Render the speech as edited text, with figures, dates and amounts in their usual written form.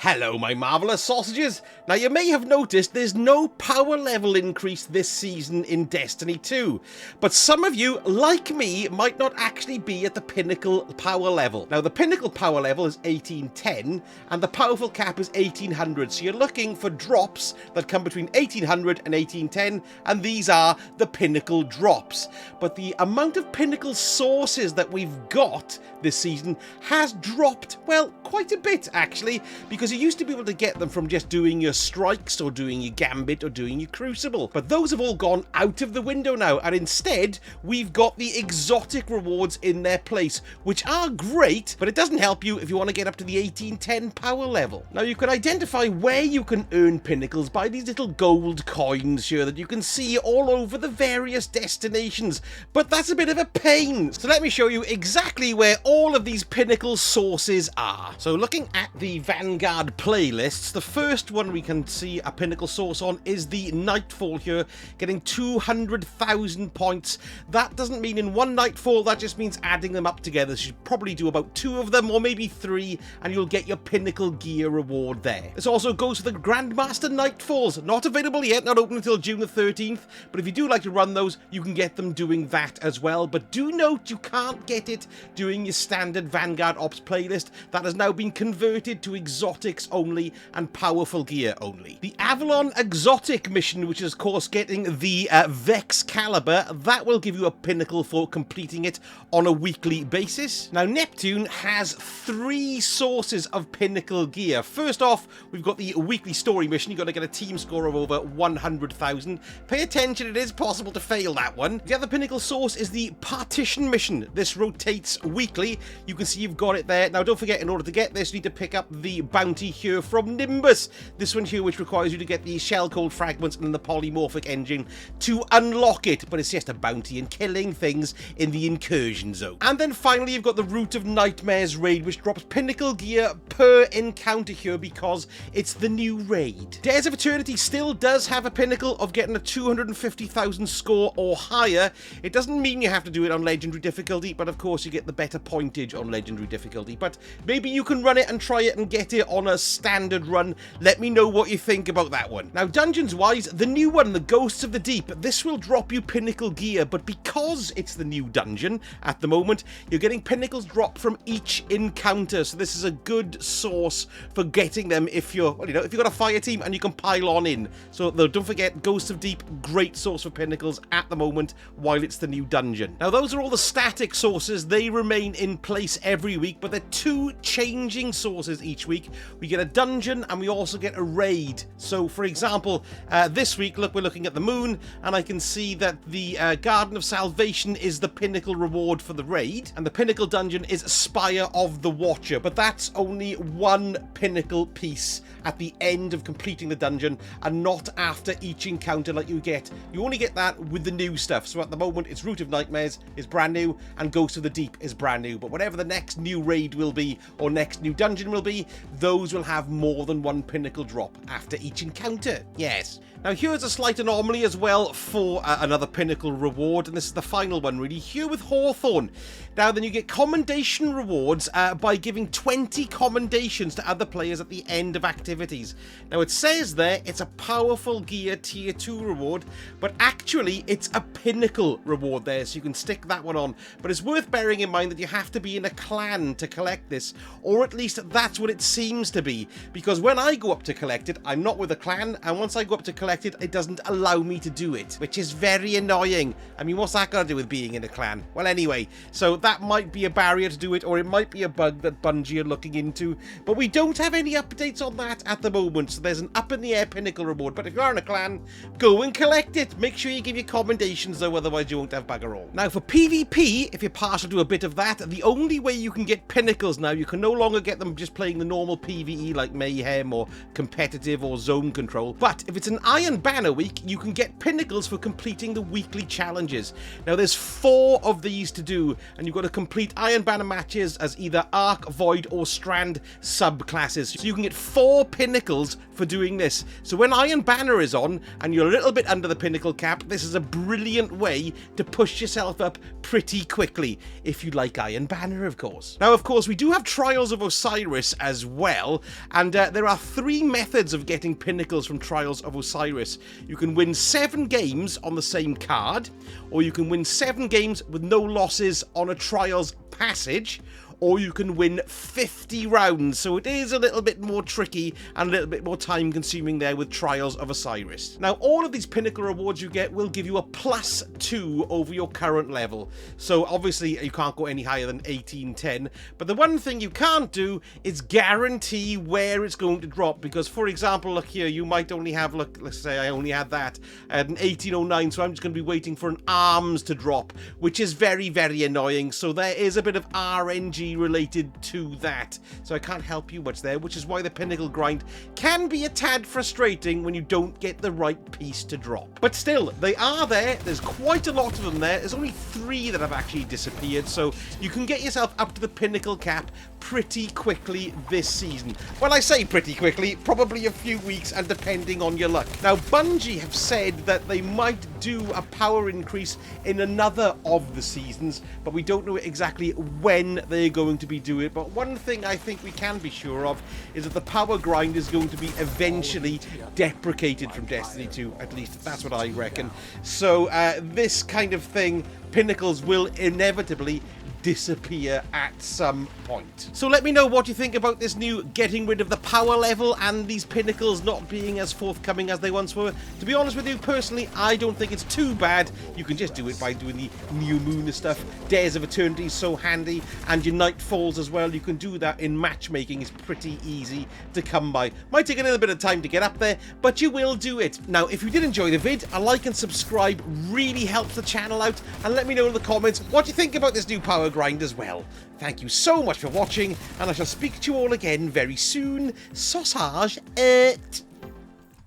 Hello my marvellous sausages! Now you may have noticed there's no power level increase this season in Destiny 2, but some of you, like me, might not actually be at the Pinnacle power level. Now the Pinnacle power level is 1810 and the powerful cap is 1800, so you're looking for drops that come between 1800 and 1810, and these are the Pinnacle drops. But the amount of Pinnacle sources that we've got this season has dropped, well, quite a bit actually, because you used to be able to get them from just doing your strikes or doing your gambit or doing your crucible, but those have all gone out of the window now, and instead we've got the exotic rewards in their place, which are great, but it doesn't help you if you want to get up to the 1810 power level. Now you can identify where you can earn pinnacles by these little gold coins here that you can see all over the various destinations, but that's a bit of a pain, so let me show you exactly where all of these pinnacle sources are. So looking at the Vanguard playlists, the first one we can see a pinnacle source on is the Nightfall here, getting 200,000 points. That doesn't mean in one Nightfall, that just means adding them up together. So you should probably do about 2 of them or maybe 3 and you'll get your pinnacle gear reward there. This also goes for the Grandmaster Nightfalls, not available yet, not open until June the 13th, but if you do like to run those, you can get them doing that as well. But do note you can't get it doing your standard Vanguard Ops playlist. That has now been converted to exotics only and powerful gear only. The Avalon Exotic mission, which is of course getting the Vex Caliber, that will give you a pinnacle for completing it on a weekly basis. Now Neptune has 3 sources of pinnacle gear. First off, we've got the weekly story mission. You've got to get a team score of over 100,000. Pay attention, it is possible to fail that one. The other pinnacle source is the Partition mission. This rotates weekly. You can see you've got it there. Now don't forget, in order to get this, you need to pick up the bounty here from Nimbus. This one here, which requires you to get the shell code fragments and the polymorphic engine to unlock it, but it's just a bounty and killing things in the incursion zone. And then finally you've got the Root of Nightmares raid, which drops pinnacle gear per encounter here because it's the new raid. Dares of Eternity still does have a pinnacle of getting a 250,000 score or higher. It doesn't mean you have to do it on legendary difficulty, but of course you get the better pointage on legendary difficulty. But maybe you can run it and try it and get it on a standard run. Let me know what you think about that one. Now dungeons wise, the new one, the Ghosts of the Deep, this will drop you pinnacle gear, but because it's the new dungeon at the moment, you're getting pinnacles dropped from each encounter, so this is a good source for getting them if you're, well, you know, if you've got a fire team and you can pile on in. So though, don't forget, Ghosts of Deep, great source for pinnacles at the moment while it's the new dungeon. Now those are all the static sources. They remain in place every week, but they're 2 changing sources each week. We get a dungeon and we also get a raid. So for example, this week, look, we're looking at the moon and I can see that the Garden of Salvation is the pinnacle reward for the raid, and the pinnacle dungeon is Spire of the Watcher, but that's only 1 pinnacle piece at the end of completing the dungeon and not after each encounter like you get. You only get that with the new stuff. So at the moment it's Root of Nightmares is brand new and Ghost of the Deep is brand new, but whatever the next new raid will be or next new dungeon will be, those will have more than 1 pinnacle drop after each encounter. Yes. Now here's a slight anomaly as well for another pinnacle reward, and this is the final one really, here with Hawthorne. Now then you get commendation rewards by giving 20 commendations to other players at the end of activities. Now it says there it's a powerful gear tier 2 reward, but actually it's a pinnacle reward there, so you can stick that one on. But it's worth bearing in mind that you have to be in a clan to collect this, or at least that's what it seems to be, because when I go up to collect it, I'm not with a clan, and once I go up to collect it, it doesn't allow me to do it, which is very annoying. I mean, what's that got to do with being in a clan? Well, anyway, so that might be a barrier to do it, or it might be a bug that Bungie are looking into, but we don't have any updates on that at the moment, so there's an up in the air pinnacle reward. But if you are in a clan, go and collect it. Make sure you give your commendations though, otherwise you won't have bugger all. Now for PvP, if you're partial to a bit of that, the only way you can get pinnacles now, you can no longer get them just playing the normal PvE like Mayhem or competitive or zone control, but if it's an Iron Banner week, you can get pinnacles for completing the weekly challenges. Now there's 4 of these to do, and you've got to complete Iron Banner matches as either Arc, Void or Strand subclasses. So you can get 4 pinnacles for doing this. So when Iron Banner is on and you're a little bit under the Pinnacle Cap, this is a brilliant way to push yourself up pretty quickly, if you like Iron Banner, of course. Now, of course, we do have Trials of Osiris as well, and there are 3 methods of getting pinnacles from Trials of Osiris. You can win 7 games on the same card, or you can win 7 games with no losses on a Trials passage, or you can win 50 rounds. So it is a little bit more tricky and a little bit more time consuming there with Trials of Osiris. Now, all of these pinnacle rewards you get will give you a +2 over your current level. So obviously you can't go any higher than 1810, but the one thing you can't do is guarantee where it's going to drop, because for example, look here, you might only have, look, let's say I only had that at an 1809, so I'm just going to be waiting for an arms to drop, which is very, very annoying. So there is a bit of RNG related to that, so I can't help you much there, which is why the pinnacle grind can be a tad frustrating when you don't get the right piece to drop. But still, they are there. There's quite a lot of them there. There's only 3 that have actually disappeared, so you can get yourself up to the Pinnacle Cap pretty quickly this season. When I say pretty quickly, probably a few weeks and depending on your luck. Now, Bungie have said that they might do a power increase in another of the seasons, but we don't know exactly when they're going to be doing it. But one thing I think we can be sure of is that the power grind is going to be eventually deprecated from Destiny 2. At least that's what I reckon. So this kind of thing, pinnacles will inevitably disappear at some point. So let me know what you think about this new getting rid of the power level and these pinnacles not being as forthcoming as they once were. To be honest with you, personally, I don't think it's too bad. You can just do it by doing the New Moon stuff. Days of Eternity is so handy, and your Nightfalls as well. You can do that in matchmaking. It's pretty easy to come by. Might take a little bit of time to get up there, but you will do it. Now, if you did enjoy the vid, a like and subscribe really helps the channel out, and let me know in the comments what you think about this new power grind as well. Thank you so much for watching, and I shall speak to you all again very soon. Sausage it!